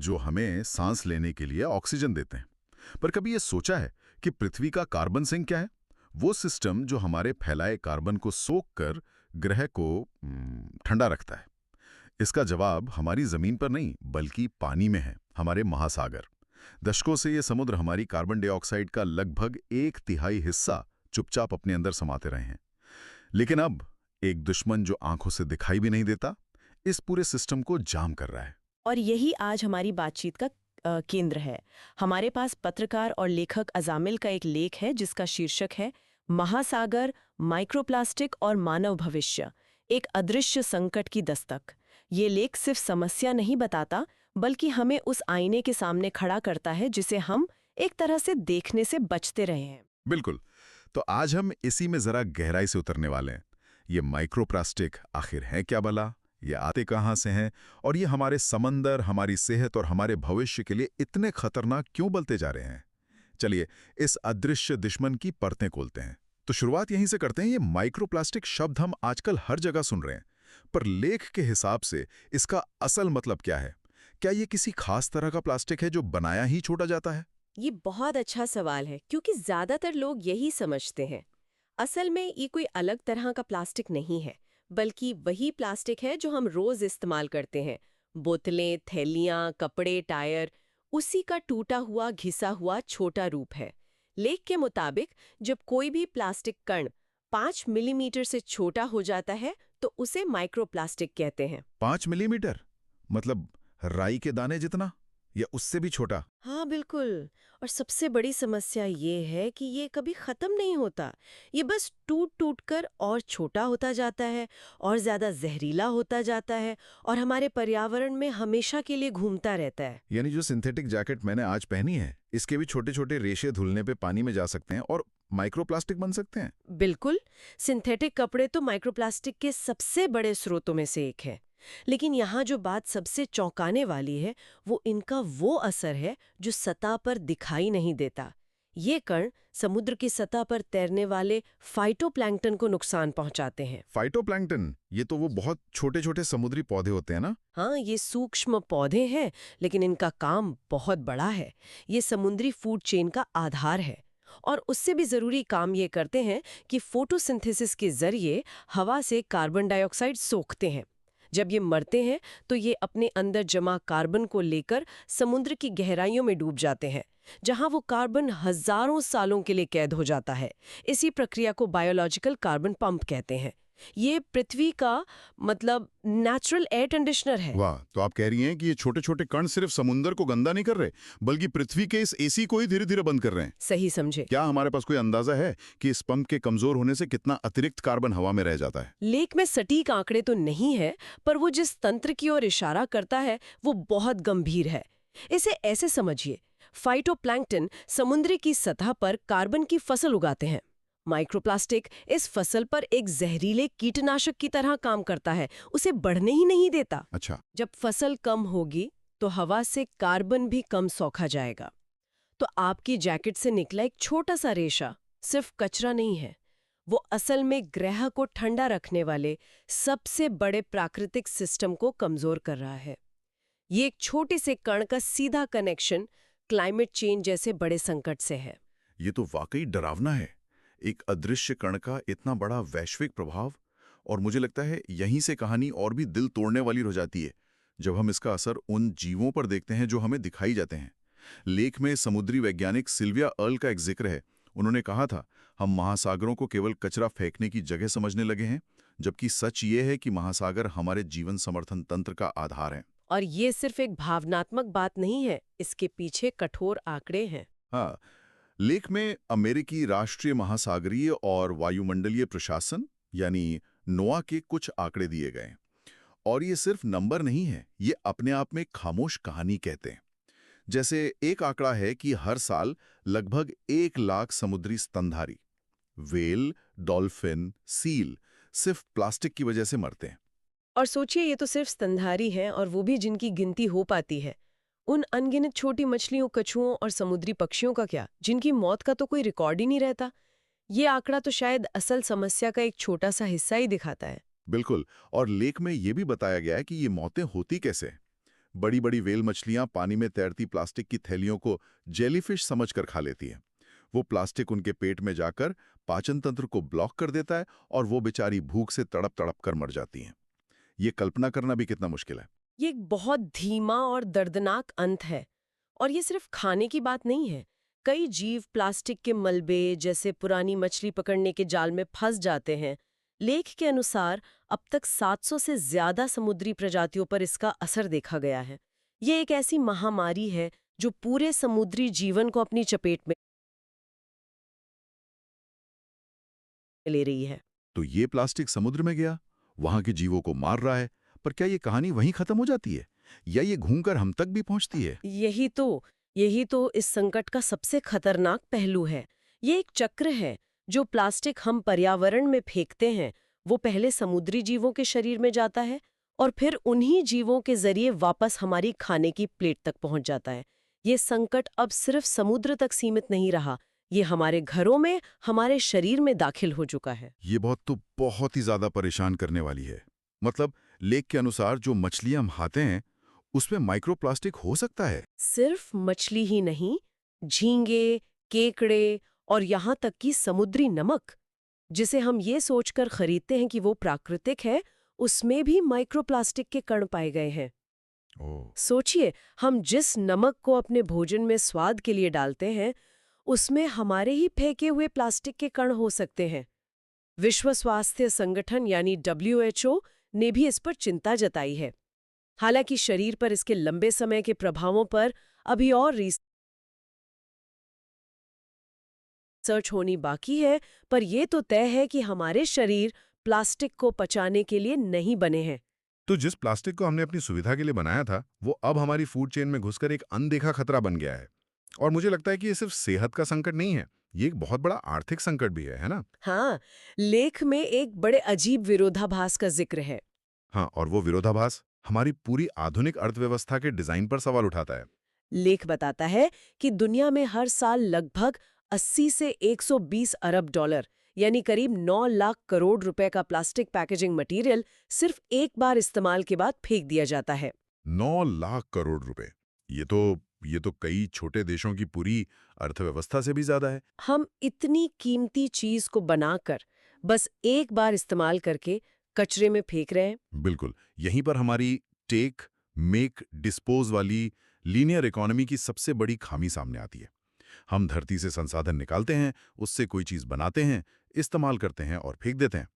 जो हमें सांस लेने के लिए ऑक्सीजन देते हैं। पर कभी ये सोचा है कि पृथ्वी का कार्बन सिंक क्या है? वो सिस्टम जो हमारे फैलाए कार्बन को सोख कर ग्रह को ठंडा रखता है। इसका जवाब हमारी जमीन पर नहीं बल्कि पानी में है, हमारे महासागर। दशकों से ये समुद्र हमारी कार्बन डाइऑक्साइड का लगभग 1/3 हिस्सा चुपचाप अपने अंदर समाते रहे हैं। लेकिन अब एक दुश्मन जो आंखों से दिखाई भी नहीं देता, इस पूरे सिस्टम को जाम कर रहा है। और यही आज हमारी बातचीत का केंद्र है। हमारे पास पत्रकार और लेखक अजामिल का एक लेख है जिसका शीर्षक है महासागर, माइक्रोप्लास्टिक और मानव भविष्य, एक अदृश्य संकट की दस्तक। ये लेख सिर्फ समस्या नहीं बताता बल्कि हमें उस आईने के सामने खड़ा करता है जिसे हम एक तरह से देखने से बचते रहे हैं। बिल्कुल। तो आज हम इसी में जरा गहराई से उतरने वाले हैं। ये माइक्रोप्लास्टिक आखिर है क्या भला? ये आते कहाँ से हैं? और ये हमारे समंदर, हमारी सेहत और हमारे भविष्य के लिए इतने खतरनाक क्यों बनते जा रहे हैं? चलिए इस अदृश्य दुश्मन की परतें खोलते हैं। तो शुरुआत यहीं से करते हैं। ये माइक्रोप्लास्टिक शब्द हम आजकल हर जगह सुन रहे हैं, पर लेख के हिसाब से इसका असल मतलब क्या है? क्या ये किसी खास तरह का प्लास्टिक है जो बनाया ही छोटा जाता है? ये बहुत अच्छा सवाल है क्योंकि ज्यादातर लोग यही समझते हैं। असल में ये कोई अलग तरह का प्लास्टिक नहीं है, बल्कि वही प्लास्टिक है जो हम रोज इस्तेमाल करते हैं। बोतलें, थैलियाँ, कपड़े, टायर, उसी का टूटा हुआ, घिसा हुआ छोटा रूप है। लेख के मुताबिक जब कोई भी प्लास्टिक कण 5 मिलीमीटर से छोटा हो जाता है तो उसे माइक्रोप्लास्टिक कहते हैं। 5 मिलीमीटर? मतलब राई के दाने जितना या उससे भी छोटा? हाँ बिल्कुल। और सबसे बड़ी समस्या ये है कि ये कभी खत्म नहीं होता। ये बस टूट टूट कर और छोटा होता जाता है और ज्यादा जहरीला होता जाता है और हमारे पर्यावरण में हमेशा के लिए घूमता रहता है। यानी जो सिंथेटिक जैकेट मैंने आज पहनी है, इसके भी छोटे छोटे रेशे धुलने पे पानी में जा सकते हैं और माइक्रोप्लास्टिक बन सकते हैं। बिल्कुल। सिंथेटिक कपड़े तो माइक्रोप्लास्टिक के सबसे बड़े स्रोतों में से एक है। लेकिन यहाँ जो बात सबसे चौंकाने वाली है वो इनका वो असर है जो सतह पर दिखाई नहीं देता। ये कण समुद्र की सतह पर तैरने वाले फाइटोप्लैंक्टन को नुकसान पहुंचाते हैं। फाइटोप्लैंक्टन, ये तो वो बहुत छोटे छोटे समुद्री पौधे होते हैं ना? हाँ, ये सूक्ष्म पौधे हैं, लेकिन इनका काम बहुत बड़ा है। ये समुद्री फूड चेन का आधार है और उससे भी जरूरी काम ये करते हैं कि फोटोसिंथेसिस के जरिए हवा से कार्बन डाइऑक्साइड सोखते हैं। जब ये मरते हैं तो ये अपने अंदर जमा कार्बन को लेकर समुद्र की गहराइयों में डूब जाते हैं, जहां वो कार्बन हजारों सालों के लिए कैद हो जाता है। इसी प्रक्रिया को बायोलॉजिकल कार्बन पंप कहते हैं। ये पृथ्वी का मतलब नेचुरल एयर कंडीशनर है। वाह! तो आप कह रही हैं कि ये छोटे छोटे कण सिर्फ समुद्र को गंदा नहीं कर रहे, बल्कि पृथ्वी के इस एसी को ही धीरे धीरे बंद कर रहे हैं। सही समझे। क्या हमारे पास कोई अंदाजा है कि इस पंप के कमजोर होने से कितना अतिरिक्त कार्बन हवा में रह जाता है? लेख में सटीक आंकड़े तो नहीं है, पर वो जिस तंत्र की ओर इशारा करता है वो बहुत गंभीर है। इसे ऐसे समझिए, फाइटोप्लैंक्टन समुद्र की सतह पर कार्बन की फसल उगाते हैं। माइक्रोप्लास्टिक इस फसल पर एक जहरीले कीटनाशक की तरह काम करता है, उसे बढ़ने ही नहीं देता। अच्छा। जब फसल कम होगी तो हवा से कार्बन भी कम सोखा जाएगा। तो आपकी जैकेट से निकला एक छोटा सा रेशा सिर्फ कचरा नहीं है, वो असल में ग्रह को ठंडा रखने वाले सबसे बड़े प्राकृतिक सिस्टम को कमजोर कर रहा है। ये एक छोटे से कण का सीधा कनेक्शन क्लाइमेट चेंज जैसे बड़े संकट से है। ये तो वाकई डरावना है। एक अदृश्य कण का इतना बड़ा वैश्विक प्रभाव, और मुझे लगता है यहीं से कहानी और भी दिल तोड़ने वाली हो जाती है जब हम इसका असर उन जीवों पर देखते हैं जो हमें दिखाई जाते हैं। लेख में समुद्री वैज्ञानिक सिल्विया अर्ल का एक जिक्र है। उन्होंने कहा था, हम महासागरों को केवल कचरा फेंकने की जगह समझने लगे हैं, जबकि सच ये है कि महासागर हमारे जीवन समर्थन तंत्र का आधार है। और ये सिर्फ एक भावनात्मक बात नहीं है, इसके पीछे कठोर आंकड़े हैं। हाँ, लेख में अमेरिकी राष्ट्रीय महासागरीय और वायुमंडलीय प्रशासन यानी नोआ के कुछ आंकड़े दिए गए, और ये सिर्फ नंबर नहीं है, ये अपने आप में खामोश कहानी कहते हैं। जैसे एक आंकड़ा है कि हर साल लगभग 1 लाख समुद्री स्तनधारी, व्हेल, डॉल्फिन, सील सिर्फ प्लास्टिक की वजह से मरते हैं। और सोचिए, ये तो सिर्फ स्तनधारी हैं और वो भी जिनकी गिनती हो पाती है। उन अनगिनत छोटी मछलियों, कछुओं और समुद्री पक्षियों का क्या, जिनकी मौत का तो कोई रिकॉर्ड ही नहीं रहता। ये आंकड़ा तो शायद असल समस्या का एक छोटा सा हिस्सा ही दिखाता है। बिल्कुल। और लेख में यह भी बताया गया है कि ये मौतें होती कैसे। बड़ी बड़ी व्हेल मछलियां पानी में तैरती प्लास्टिक की थैलियों को जेलीफिश समझकर खा लेती हैं। वो प्लास्टिक उनके पेट में जाकर पाचन तंत्र को ब्लॉक कर देता है और वो बेचारी भूख से तड़प तड़प कर मर जाती हैं। ये कल्पना करना भी कितना मुश्किल है। ये एक बहुत धीमा और दर्दनाक अंत है। और ये सिर्फ खाने की बात नहीं है। कई जीव प्लास्टिक के मलबे जैसे पुरानी मछली पकड़ने के जाल में फंस जाते हैं। लेख के अनुसार अब तक 700 से ज्यादा समुद्री प्रजातियों पर इसका असर देखा गया है। ये एक ऐसी महामारी है जो पूरे समुद्री जीवन को अपनी चपेट में ले रही है। तो ये प्लास्टिक समुद्र में गया, वहां के जीवों को मार रहा है, पर क्या ये कहानी वहीं खत्म हो जाती है या ये घूमकर हम तक भी पहुंचती है? यही तो इस संकट का सबसे खतरनाक पहलू है। ये एक चक्र है। जो प्लास्टिक हम पर्यावरण में फेंकते हैं वो पहले समुद्री जीवों के शरीर में जाता है और फिर उन्हीं जीवों के जरिए वापस हमारी खाने की प्लेट तक पहुंच जाता है। ये संकट अब सिर्फ समुद्र तक सीमित नहीं रहा, ये हमारे घरों में, हमारे शरीर में दाखिल हो चुका है। ये बहुत ही ज्यादा परेशान करने वाली है। मतलब लेख के अनुसार जो मछलियां हम खाते हैं उसमें माइक्रोप्लास्टिक हो सकता है। सिर्फ मछली ही नहीं, झींगे, केकड़े और यहाँ तक कि समुद्री नमक, जिसे हम ये सोचकर खरीदते हैं कि वो प्राकृतिक है, उसमें भी माइक्रोप्लास्टिक के कण पाए गए हैं। ओह, सोचिए, हम जिस नमक को अपने भोजन में स्वाद के लिए डालते हैं, उसमें हमारे ही फेंके हुए प्लास्टिक के कण हो सकते हैं। विश्व स्वास्थ्य संगठन यानी WHO ने भी इस पर चिंता जताई है। हालांकि शरीर पर इसके लंबे समय के प्रभावों पर अभी और रिसर्च होनी बाकी है, पर यह तो तय है कि हमारे शरीर प्लास्टिक को पचाने के लिए नहीं बने हैं। तो जिस प्लास्टिक को हमने अपनी सुविधा के लिए बनाया था वो अब हमारी फूड चेन में घुसकर एक अनदेखा खतरा बन गया है। और मुझे लगता है कि ये सिर्फ सेहत का संकट नहीं है, ये एक बहुत बड़ा आर्थिक संकट भी है ना? हाँ, लेख में एक बड़े अजीब विरोधाभास का जिक्र है। हाँ, और वो विरोधाभास हमारी पूरी आधुनिक अर्थव्यवस्था के डिजाइन पर सवाल उठाता है। लेख बताता है कि दुनिया में हर साल लगभग 80 से 120 अरब डॉलर यानी करीब 9 लाख करोड़ रुपए का प्लास्टिक पैकेजिंग मटेरियल सिर्फ एक बार इस्तेमाल के बाद फेंक दिया जाता है। 9 लाख करोड़ रुपए, ये तो कई छोटे देशों की पूरी अर्थव्यवस्था से भी ज्यादा है। हम इतनी कीमती चीज को बनाकर बस एक बार इस्तेमाल करके कचरे में फेंक रहे हैं। बिल्कुल, यहीं पर हमारी टेक मेक डिस्पोज वाली लीनियर इकोनॉमी की सबसे बड़ी खामी सामने आती है। हम धरती से संसाधन निकालते हैं, उससे कोई चीज बनाते हैं, इस्तेमाल करते हैं और फेंक देते हैं।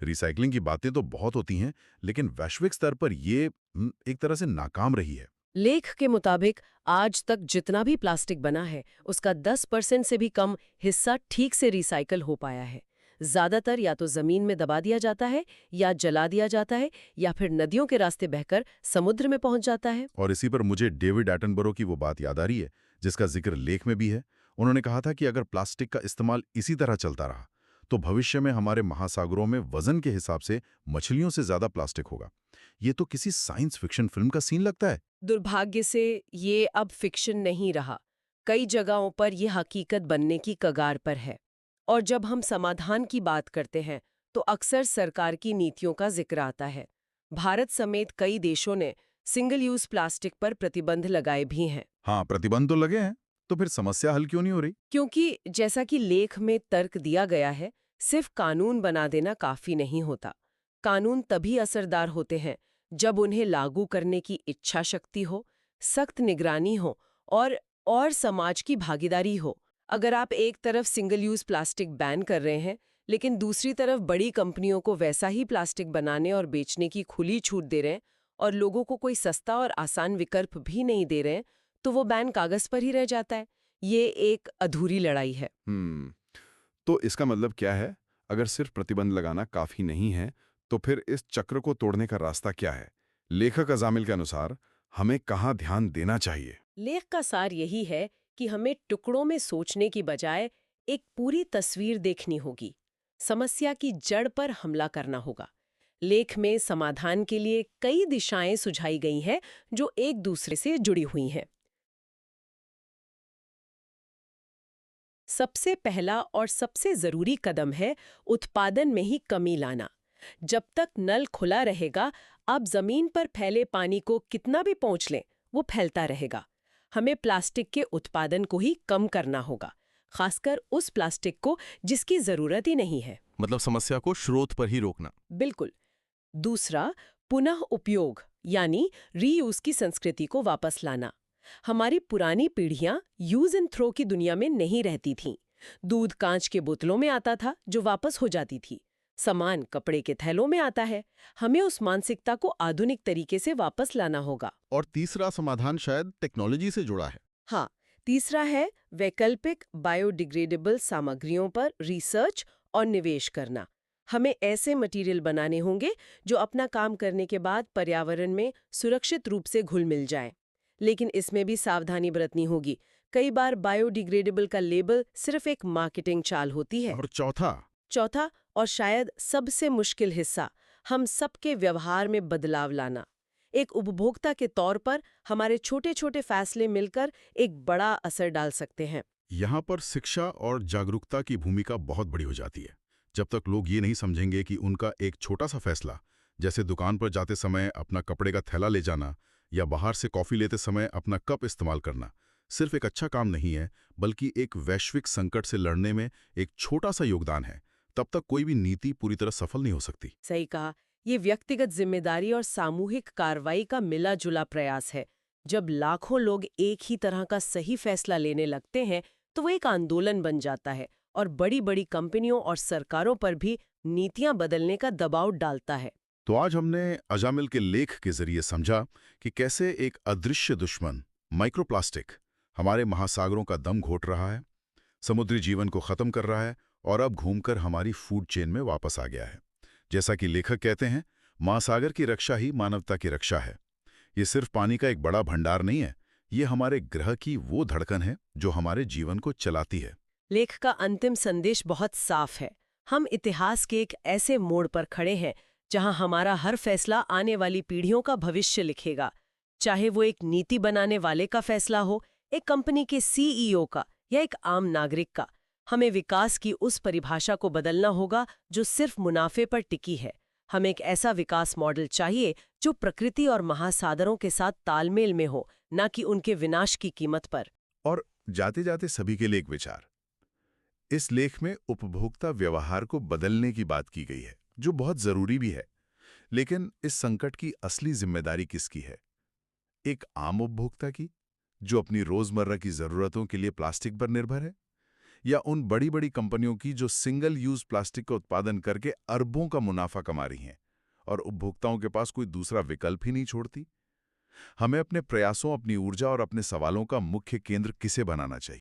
रिसाइकलिंग की बातें तो बहुत होती हैं, लेकिन वैश्विक स्तर पर ये एक तरह से नाकाम रही है। लेख के मुताबिक आज तक जितना भी प्लास्टिक बना है उसका 10% से भी कम हिस्सा ठीक से रिसाइकल हो पाया है। ज्यादातर या तो जमीन में दबा दिया जाता है या जला दिया जाता है या फिर नदियों के रास्ते बहकर समुद्र में पहुंच जाता है। और इसी पर मुझे डेविड एटनबरो की वो बात याद आ रही है जिसका जिक्र लेख में भी है। उन्होंने कहा था कि अगर प्लास्टिक का इस्तेमाल इसी तरह चलता रहा तो भविष्य में हमारे महासागरों में वजन के हिसाब से मछलियों से ज्यादा प्लास्टिक होगा। ये तो किसी साइंस फिक्शन फिल्म का सीन लगता है। दुर्भाग्य से ये अब फिक्शन नहीं रहा। कई जगहों पर यह हकीकत बनने की कगार पर है। और जब हम समाधान की बात करते हैं तो अक्सर सरकार की नीतियों का जिक्र आता है। भारत समेत कई देशों ने सिंगल यूज प्लास्टिक पर प्रतिबंध लगाए भी हैं। हाँ, प्रतिबंध तो लगे हैं, तो फिर समस्या हल क्यों नहीं हो रही? क्योंकि जैसा कि लेख में तर्क दिया गया है, सिर्फ कानून बना देना काफी नहीं होता। कानून तभी असरदार होते हैं जब उन्हें लागू करने की इच्छा शक्ति हो, सख्त निगरानी हो और समाज की भागीदारी हो। अगर आप एक तरफ सिंगल यूज प्लास्टिक बैन कर रहे हैं लेकिन दूसरी तरफ बड़ी कंपनियों को वैसा ही प्लास्टिक बनाने और बेचने की खुली छूट दे रहे हैं और लोगों को कोई सस्ता और आसान विकल्प भी नहीं दे रहे हैं, तो वो बैन कागज पर ही रह जाता है। ये एक अधूरी लड़ाई है। तो इसका मतलब क्या है? अगर सिर्फ प्रतिबंध लगाना काफी नहीं है तो फिर इस चक्र को तोड़ने का रास्ता क्या है? लेखक अजामिल के अनुसार हमें कहाँ ध्यान देना चाहिए? लेख का सार यही है कि हमें टुकड़ों में सोचने की बजाय एक पूरी तस्वीर देखनी होगी। समस्या की जड़ पर हमला करना होगा। लेख में समाधान के लिए कई दिशाएं सुझाई गई हैं जो एक दूसरे से जुड़ी हुई हैं। सबसे पहला और सबसे जरूरी कदम है उत्पादन में ही कमी लाना। जब तक नल खुला रहेगा, आप जमीन पर फैले पानी को कितना भी पोंछ लें, वो फैलता रहेगा। हमें प्लास्टिक के उत्पादन को ही कम करना होगा, खासकर उस प्लास्टिक को जिसकी जरूरत ही नहीं है। मतलब समस्या को स्रोत पर ही रोकना। बिल्कुल। दूसरा, पुनः उपयोग यानी रीयूज की संस्कृति को वापस लाना। हमारी पुरानी पीढ़ियां यूज एंड थ्रो की दुनिया में नहीं रहती थीं। दूध कांच के बोतलों में आता था जो वापस हो जाती थी। सामान कपड़े के थैलों में आता है। हमें उस मानसिकता को आधुनिक तरीके से वापस लाना होगा। और तीसरा समाधान शायद टेक्नोलॉजी से जुड़ा है। हाँ, तीसरा है वैकल्पिक बायोडिग्रेडेबल सामग्रियों पर रिसर्च और निवेश करना। हमें ऐसे मटेरियल बनाने होंगे जो अपना काम करने के बाद पर्यावरण में सुरक्षित रूप से घुल मिल जाएं। लेकिन इसमें भी सावधानी बरतनी होगी। कई बार बायोडिग्रेडेबल का लेबल सिर्फ एक मार्केटिंग चाल होती है। और चौथा और शायद सबसे मुश्किल हिस्सा, हम सबके व्यवहार में बदलाव लाना। एक उपभोक्ता के तौर पर हमारे छोटे-छोटे फैसले मिलकर एक बड़ा असर डाल सकते हैं। यहाँ पर शिक्षा और जागरूकता की भूमिका बहुत बड़ी हो जाती है। जब तक लोग ये नहीं समझेंगे कि उनका एक छोटा सा फैसला, जैसे दुकान पर जाते समय अपना कपड़े का थैला ले जाना या बाहर से कॉफी लेते समय अपना कप इस्तेमाल करना, सिर्फ एक अच्छा काम नहीं है, बल्कि एक वैश्विक संकट से लड़ने में एक छोटा सा योगदान है, तब तक कोई भी नीति पूरी तरह सफल नहीं हो सकती। सही कहा। ये व्यक्तिगत जिम्मेदारी और सामूहिक कार्रवाई का मिला जुला प्रयास है। जब लाखों लोग एक ही तरह का सही फैसला लेने लगते हैं तो वो एक आंदोलन बन जाता है और बड़ी-बड़ी कंपनियों और सरकारों पर भी नीतियां बदलने का दबाव डालता है। तो आज हमने अजामिल के लेख के जरिए समझा कि कैसे एक अदृश्य दुश्मन माइक्रोप्लास्टिक हमारे महासागरों का दम घोट रहा है, समुद्री जीवन को खत्म कर रहा है और अब घूमकर हमारी फूड चेन में वापस आ गया है। जैसा कि लेखक कहते हैं, महासागर की रक्षा ही मानवता की रक्षा है। ये सिर्फ पानी का एक बड़ा भंडार नहीं है, ये हमारे ग्रह की वो धड़कन है जो हमारे जीवन को चलाती है। लेख का अंतिम संदेश बहुत साफ है। हम इतिहास के एक ऐसे मोड़ पर खड़े हैं जहां हमारा हर फैसला आने वाली पीढ़ियों का भविष्य लिखेगा। चाहे वो एक नीति बनाने वाले का फैसला हो, एक कंपनी के सीईओ का या एक आम नागरिक का, हमें विकास की उस परिभाषा को बदलना होगा जो सिर्फ मुनाफे पर टिकी है। हमें एक ऐसा विकास मॉडल चाहिए जो प्रकृति और महासागरों के साथ तालमेल में हो, न कि उनके विनाश की कीमत पर। और जाते जाते सभी के लिए एक विचार। इस लेख में उपभोक्ता व्यवहार को बदलने की बात की गई है, जो बहुत जरूरी भी है। लेकिन इस संकट की असली जिम्मेदारी किसकी है? एक आम उपभोक्ता की, जो अपनी रोजमर्रा की जरूरतों के लिए प्लास्टिक पर निर्भर है, या उन बड़ी-बड़ी कंपनियों की जो सिंगल यूज प्लास्टिक का उत्पादन करके अरबों का मुनाफा कमा रही हैं और उपभोक्ताओं के पास कोई दूसरा विकल्प ही नहीं छोड़ती? हमें अपने प्रयासों, अपनी ऊर्जा और अपने सवालों का मुख्य केंद्र किसे बनाना चाहिए?